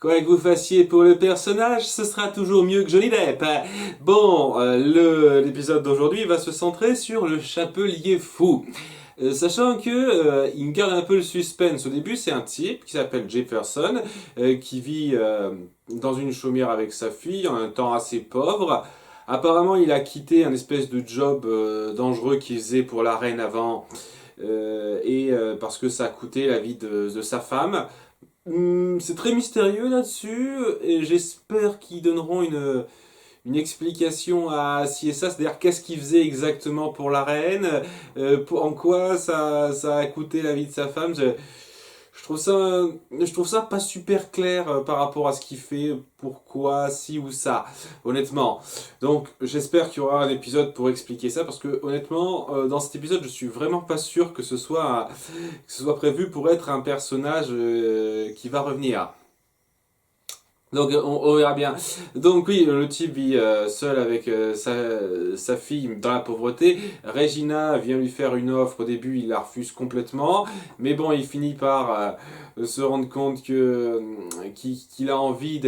Quoi que vous fassiez pour le personnage, ce sera toujours mieux que Johnny Depp. Bon, l'épisode d'aujourd'hui va se centrer sur le chapelier fou. Sachant que il garde un peu le suspense. Au début, c'est un type qui s'appelle Jefferson, qui vit dans une chaumière avec sa fille, en un temps assez pauvre. Apparemment, il a quitté un espèce de job dangereux qu'il faisait pour la reine avant, parce que ça a coûté la vie de sa femme. C'est très mystérieux là-dessus, et j'espère qu'ils donneront une explication à ci et ça, c'est-à-dire qu'est-ce qu'il faisait exactement pour la reine, en quoi ça a coûté la vie de sa femme. Je trouve ça pas super clair par rapport à ce qu'il fait, pourquoi, ci ou ça, honnêtement. Donc j'espère qu'il y aura un épisode pour expliquer ça, parce que honnêtement, dans cet épisode, je suis vraiment pas sûr que que ce soit prévu pour être un personnage qui va revenir. Donc on verra bien. Donc oui, le type vit seul avec sa fille dans la pauvreté. Regina vient lui faire une offre. Au début, il la refuse complètement. Mais bon, il finit par se rendre compte qu'il a envie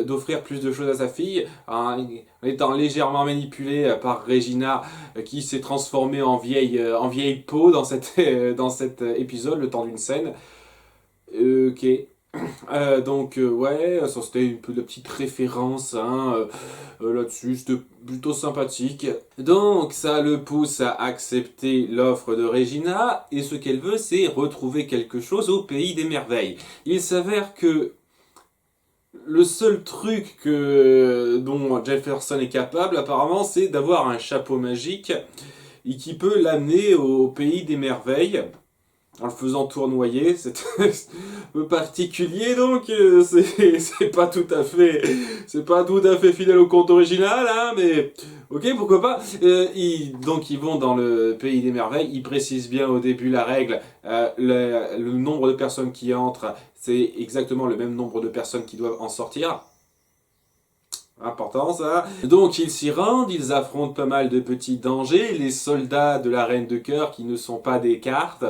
d'offrir plus de choses à sa fille, en étant légèrement manipulé par Regina, qui s'est transformée en vieille peau dans cet épisode, le temps d'une scène. Ok. Ouais, ça c'était un peu de petite référence là-dessus, c'était plutôt sympathique. Donc ça le pousse à accepter l'offre de Regina, et ce qu'elle veut, c'est retrouver quelque chose au pays des merveilles. Il s'avère que le seul truc dont Jefferson est capable apparemment, c'est d'avoir un chapeau magique et qui peut l'amener au pays des merveilles en le faisant tournoyer. C'est un peu particulier, donc c'est pas tout à fait fidèle au conte original, hein, mais ok, pourquoi pas. Donc ils vont dans le pays des merveilles. Ils précisent bien au début la règle, le nombre de personnes qui entrent, c'est exactement le même nombre de personnes qui doivent en sortir. Important ça. Donc ils s'y rendent, ils affrontent pas mal de petits dangers, les soldats de la Reine de Cœur qui ne sont pas des cartes.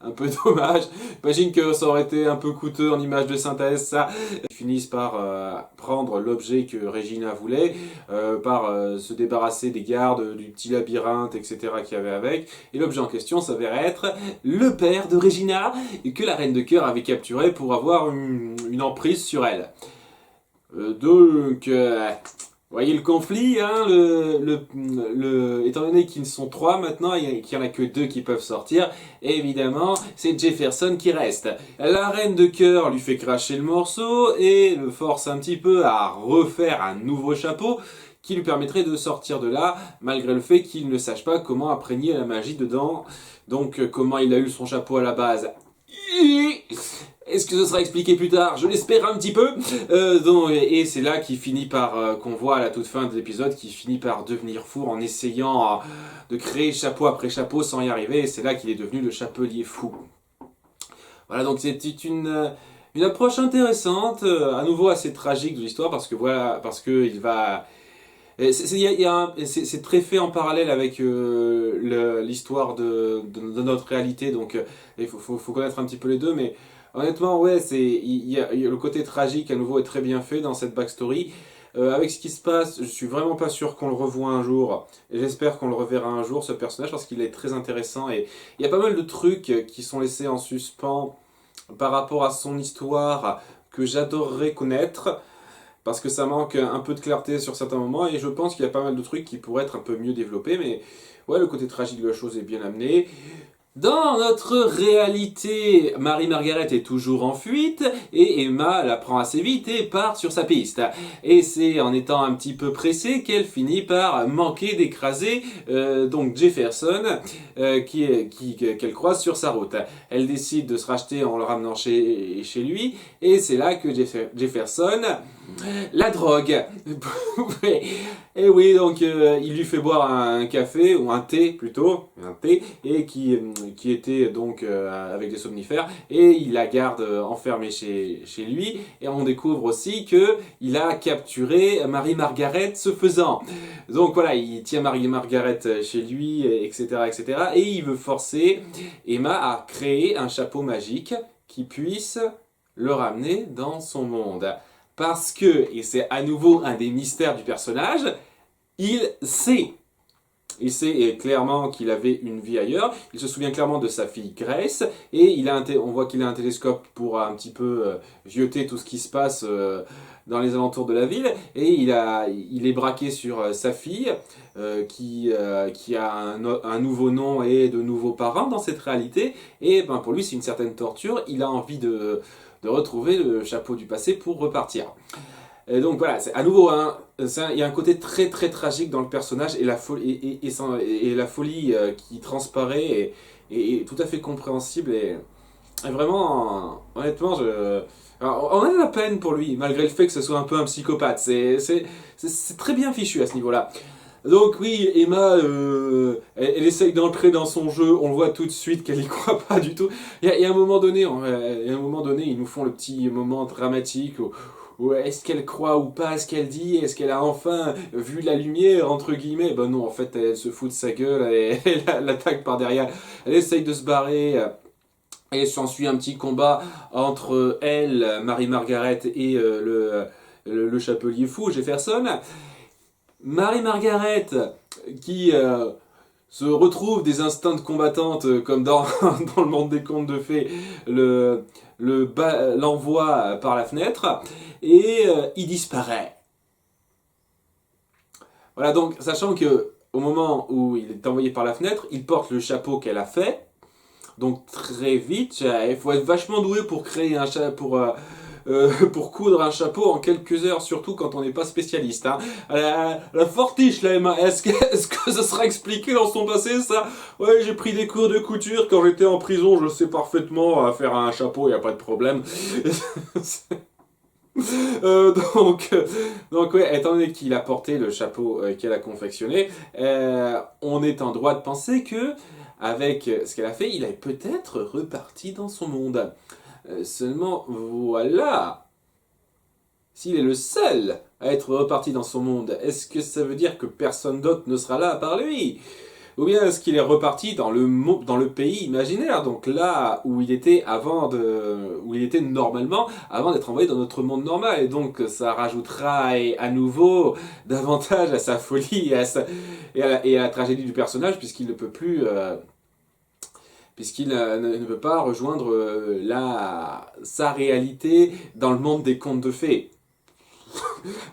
Un peu dommage. J'imagine que ça aurait été un peu coûteux en image de synthèse, ça. Ils finissent par prendre l'objet que Regina voulait, par se débarrasser des gardes, du petit labyrinthe, etc. qu'il y avait avec. Et l'objet en question s'avère être le père de Regina, que la Reine de Cœur avait capturé pour avoir une emprise sur elle. Voyez le conflit, hein, étant donné qu'ils ne sont trois maintenant, et qu'il n'y en a que deux qui peuvent sortir, évidemment, c'est Jefferson qui reste. La Reine de Cœur lui fait cracher le morceau et le force un petit peu à refaire un nouveau chapeau qui lui permettrait de sortir de là, malgré le fait qu'il ne sache pas comment imprégner la magie dedans. Donc, comment il a eu son chapeau à la base. Est-ce que ce sera expliqué plus tard? Je l'espère un petit peu. Et c'est là qu'il finit par, qu'on voit à la toute fin de l'épisode, qu'il finit par devenir fou en essayant de créer chapeau après chapeau sans y arriver. Et c'est là qu'il est devenu le chapelier fou. Voilà, donc c'est une approche intéressante, à nouveau assez tragique de l'histoire, parce que il va... C'est très fait en parallèle avec l'histoire de notre réalité, donc il faut connaître un petit peu les deux, mais honnêtement, ouais, le côté tragique à nouveau est très bien fait dans cette backstory. Avec ce qui se passe, je suis vraiment pas sûr qu'on le revoie un jour, et j'espère qu'on le reverra un jour, ce personnage, parce qu'il est très intéressant, et il y a pas mal de trucs qui sont laissés en suspens par rapport à son histoire que j'adorerais connaître, parce que ça manque un peu de clarté sur certains moments, et je pense qu'il y a pas mal de trucs qui pourraient être un peu mieux développés, mais ouais, le côté tragique de la chose est bien amené. Dans notre réalité, Marie-Margaret est toujours en fuite et Emma la prend assez vite et part sur sa piste. Et c'est en étant un petit peu pressée qu'elle finit par manquer d'écraser donc Jefferson qu'elle croise sur sa route. Elle décide de se racheter en le ramenant chez lui, et c'est là que Jefferson la drogue. Et oui, donc il lui fait boire un café, ou un thé plutôt, un thé, et qui était donc avec des somnifères, et il la garde enfermée chez lui, et on découvre aussi que il a capturé Marie-Margaret ce faisant. Donc voilà, il tient Marie-Margaret chez lui, etc., etc., et il veut forcer Emma à créer un chapeau magique qui puisse le ramener dans son monde. Parce que, et c'est à nouveau un des mystères du personnage, il sait. Il sait clairement qu'il avait une vie ailleurs. Il se souvient clairement de sa fille Grace. Et on voit qu'il a un télescope pour un petit peu zioter tout ce qui se passe dans les alentours de la ville. Et il est braqué sur sa fille qui a un nouveau nom et de nouveaux parents dans cette réalité. Et ben, pour lui, c'est une certaine torture. Il a envie de retrouver le chapeau du passé pour repartir. Et donc voilà, c'est à nouveau il y a un côté très très tragique dans le personnage et la folie, et la folie qui transparaît est tout à fait compréhensible et vraiment, honnêtement, alors, on a de la peine pour lui, malgré le fait que ce soit un peu un psychopathe. C'est très bien fichu à ce niveau-là. Donc oui, Emma, elle essaye d'entrer dans son jeu, on le voit tout de suite qu'elle y croit pas du tout. Il y a un moment donné, ils nous font le petit moment dramatique où est-ce qu'elle croit ou pas à ce qu'elle dit, est-ce qu'elle a enfin vu la lumière, entre guillemets. Ben non, en fait, elle se fout de sa gueule, elle l'attaque par derrière, elle essaye de se barrer. Et s'ensuit un petit combat entre elle, Marie-Margaret, et le chapelier fou, Jefferson. Marie-Margaret, qui se retrouve des instincts de combattante, comme dans le monde des contes de fées, l'envoie par la fenêtre, et il disparaît. Voilà, donc, sachant que au moment où il est envoyé par la fenêtre, il porte le chapeau qu'elle a fait. Donc très vite, il faut être vachement doué pour créer un chapeau, pour coudre un chapeau en quelques heures, surtout quand on n'est pas spécialiste. Hein. La fortiche, là, Emma, est-ce que ça sera expliqué dans son passé, ça? Ouais, j'ai pris des cours de couture quand j'étais en prison, je sais parfaitement faire un chapeau, il n'y a pas de problème. Donc ouais, étant donné qu'il a porté le chapeau qu'elle a confectionné, on est en droit de penser que avec ce qu'elle a fait, il est peut-être reparti dans son monde. Seulement, voilà, s'il est le seul à être reparti dans son monde, est-ce que ça veut dire que personne d'autre ne sera là à part lui? Ou bien est-ce qu'il est reparti dans le pays imaginaire, donc là où il était où il était normalement, avant d'être envoyé dans notre monde normal, et donc ça rajoutera à nouveau davantage à sa folie et à la tragédie du personnage, puisqu'il ne peut plus, puisqu'il ne peut pas rejoindre sa réalité dans le monde des contes de fées.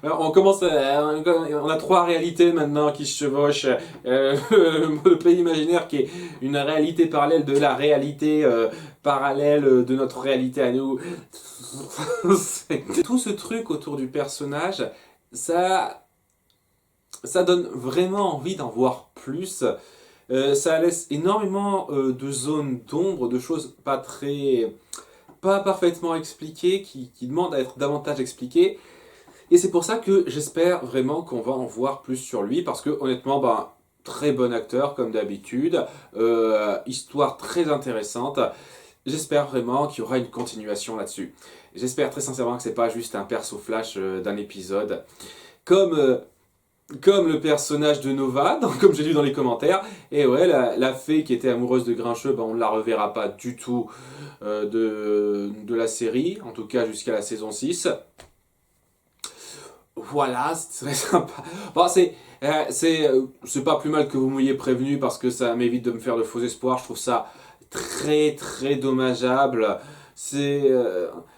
Alors, on a trois réalités maintenant qui se chevauchent. Le pays imaginaire qui est une réalité parallèle de la réalité parallèle de notre réalité à nous. Tout ce truc autour du personnage, ça donne vraiment envie d'en voir plus. Ça laisse énormément de zones d'ombre, de choses pas parfaitement expliquées, qui demandent à être davantage expliquées. Et c'est pour ça que j'espère vraiment qu'on va en voir plus sur lui, parce que honnêtement, très bon acteur comme d'habitude, histoire très intéressante. J'espère vraiment qu'il y aura une continuation là-dessus. J'espère très sincèrement que c'est pas juste un perso flash d'un épisode, comme le personnage de Nova, comme j'ai lu dans les commentaires. Et ouais, la fée qui était amoureuse de Grincheux, on ne la reverra pas du tout de la série, en tout cas jusqu'à la saison 6. Voilà, c'est très sympa. C'est pas plus mal que vous m'ayez prévenu, parce que ça m'évite de me faire de faux espoirs. Je trouve ça très très dommageable. C'est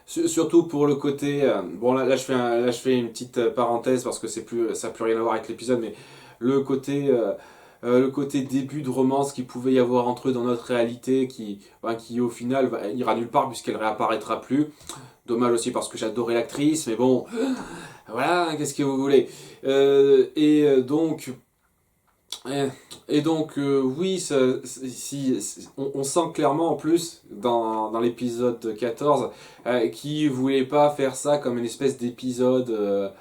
surtout pour le côté bon, là je fais une petite parenthèse, parce que ça n'a plus rien à voir avec l'épisode, mais le côté début de romance qu'il pouvait y avoir entre eux dans notre réalité, qui au final ira nulle part puisqu'elle réapparaîtra plus. Dommage aussi parce que j'adorais l'actrice, mais bon, voilà, qu'est-ce que vous voulez. Oui, on sent clairement en plus dans l'épisode 14 qu'il voulait pas faire ça comme une espèce d'épisode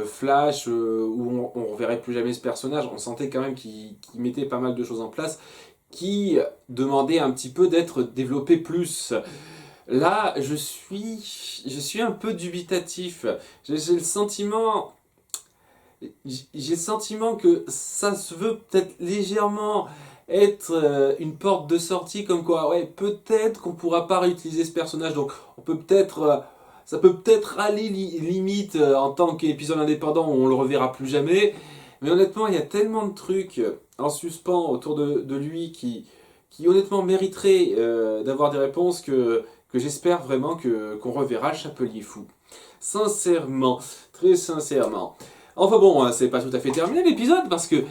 flash où on reverrait plus jamais ce personnage. On sentait quand même qu'il mettait pas mal de choses en place qui demandaient un petit peu d'être développées plus. Là, je suis un peu dubitatif. J'ai le sentiment que ça se veut peut-être légèrement être une porte de sortie, comme quoi, ouais, peut-être qu'on pourra pas réutiliser ce personnage, donc on peut peut-être ça peut peut-être aller limite en tant qu'épisode indépendant où on le reverra plus jamais. Mais honnêtement, il y a tellement de trucs en suspens autour de lui qui honnêtement mériteraient d'avoir des réponses que j'espère vraiment qu'on reverra le Chapelier Fou. Sincèrement, très sincèrement. Enfin bon, hein, c'est pas tout à fait terminé l'épisode parce que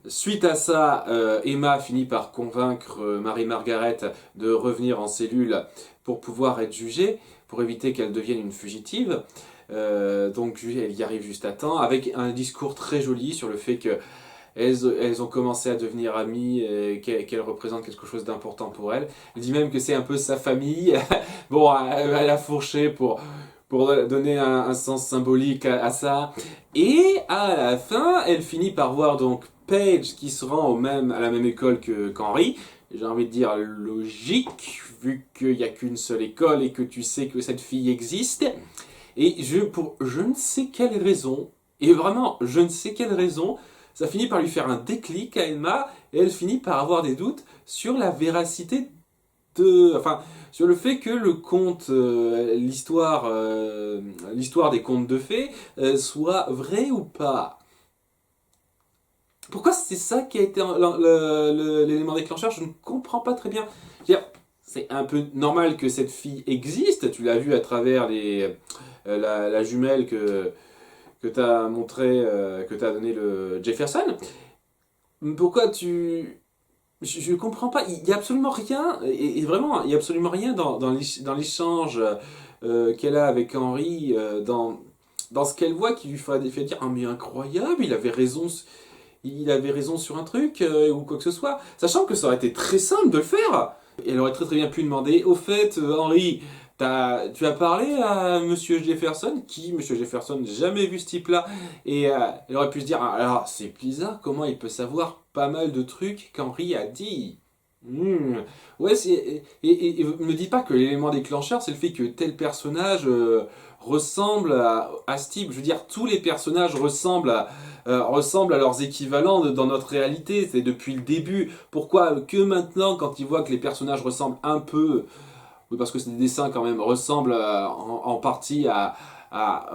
suite à ça, Emma finit par convaincre Marie-Margaret de revenir en cellule pour pouvoir être jugée, pour éviter qu'elle devienne une fugitive. Donc elle y arrive juste à temps, avec un discours très joli sur le fait que elles ont commencé à devenir amies, qu'elles représentent quelque chose d'important pour elle. Elle dit même que c'est un peu sa famille. Bon, elle a fourché pour donner un sens symbolique à ça. Et à la fin, elle finit par voir donc Paige qui se rend à la même école qu'Henry. J'ai envie de dire logique, vu qu'il n'y a qu'une seule école et que tu sais que cette fille existe. Et pour je ne sais quelle raison, et vraiment je ne sais quelle raison, ça finit par lui faire un déclic à Emma, et elle finit par avoir des doutes sur la véracité enfin, sur le fait que le conte, l'histoire des contes de fées soit vraie ou pas. Pourquoi c'est ça qui a été l'élément déclencheur? Je ne comprends pas très bien. C'est un peu normal que cette fille existe. Tu l'as vu à travers la jumelle que t'as montré, que t'as donné le Jefferson. Pourquoi tu... Je comprends pas, il y a absolument rien, et vraiment, il y a absolument rien dans l'échange qu'elle a avec Henry, dans ce qu'elle voit qui lui fait dire ah mais incroyable, il avait raison sur un truc, ou quoi que ce soit, sachant que ça aurait été très simple de le faire. Elle aurait très très bien pu demander, au fait, Henry, tu as parlé à Monsieur Jefferson, Monsieur Jefferson, jamais vu ce type-là, et elle aurait pu se dire, alors c'est bizarre, comment il peut savoir pas mal de trucs qu'Henry a dit. Ouais, et me dis pas que l'élément déclencheur, c'est le fait que tel personnage ressemble à ce type. Je veux dire, tous les personnages ressemblent à leurs équivalents dans notre réalité. C'est depuis le début. Pourquoi que maintenant, quand ils voient que les personnages ressemblent un peu, oui, parce que c'est des dessins quand même, ressemblent en partie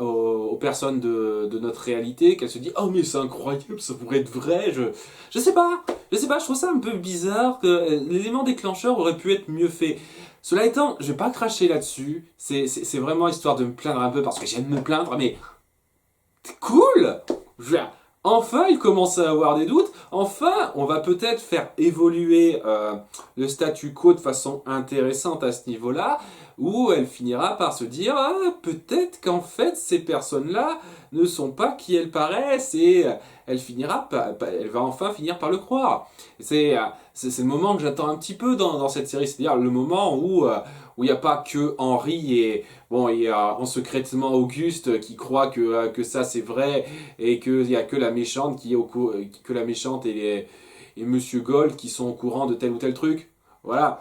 aux personnes de notre réalité, qu'elle se dit oh mais c'est incroyable, ça pourrait être vrai. Je sais pas, je trouve ça un peu bizarre que l'élément décllencheur aurait pu être mieux fait. Cela étant, je vais pas cracher là-dessus, c'est vraiment histoire de me plaindre un peu parce que j'aime me plaindre, mais c'est cool. Je veux dire, enfin, il commence à avoir des doutes. Enfin, on va peut-être faire évoluer le statu quo de façon intéressante à ce niveau-là, où elle finira par se dire ah, peut-être qu'en fait, ces personnes-là ne sont pas qui elles paraissent, et elle va enfin finir par le croire. C'est le moment que j'attends un petit peu dans cette série, c'est-à-dire le moment où il n'y a pas que Henry et bon, il y a secrètement Auguste qui croit que ça c'est vrai et qu'il n'y a que la méchante que la méchante et Monsieur Gold qui sont au courant de tel ou tel truc. Voilà,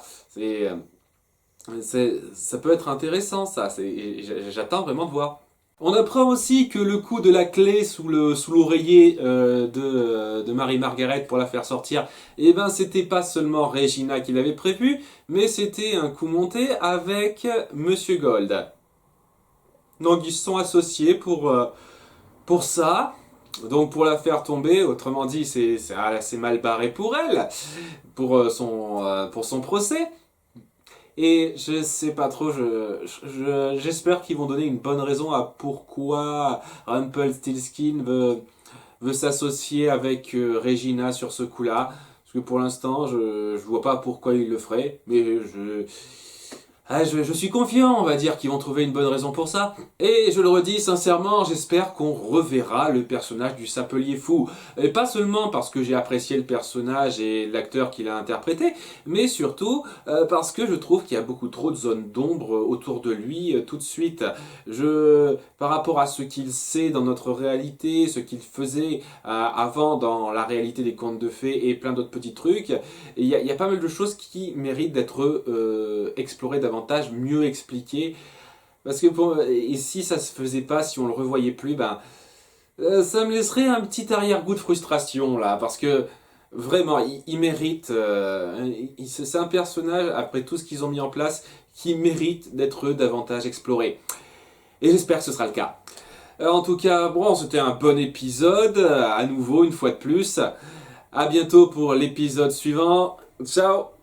ça peut être intéressant ça, j'attends vraiment de voir. On apprend aussi que le coup de la clé sous l'oreiller de Marie-Margaret pour la faire sortir, eh ben c'était pas seulement Regina qui l'avait prévu, mais c'était un coup monté avec Monsieur Gold. Donc ils se sont associés pour ça, donc pour la faire tomber, autrement dit c'est mal barré pour elle, pour son procès. Et je sais pas trop, j'espère qu'ils vont donner une bonne raison à pourquoi Rumpelstiltskin veut s'associer avec Regina sur ce coup-là. Parce que pour l'instant, je vois pas pourquoi il le ferait, mais je suis confiant, on va dire, qu'ils vont trouver une bonne raison pour ça. Et je le redis sincèrement, j'espère qu'on reverra le personnage du Chapelier Fou. Et pas seulement parce que j'ai apprécié le personnage et l'acteur qui l'a interprété, mais surtout parce que je trouve qu'il y a beaucoup trop de zones d'ombre autour de lui tout de suite. Par rapport à ce qu'il sait dans notre réalité, ce qu'il faisait avant dans la réalité des contes de fées et plein d'autres petits trucs, il y a pas mal de choses qui méritent d'être explorées davantage, mieux expliquées. Parce que et si ça se faisait pas, si on le revoyait plus, ça me laisserait un petit arrière-goût de frustration là, parce que vraiment, il mérite. C'est un personnage, après tout ce qu'ils ont mis en place, qui mérite d'être davantage exploré. Et j'espère que ce sera le cas. En tout cas, bon, c'était un bon épisode, à nouveau, une fois de plus. À bientôt pour l'épisode suivant. Ciao!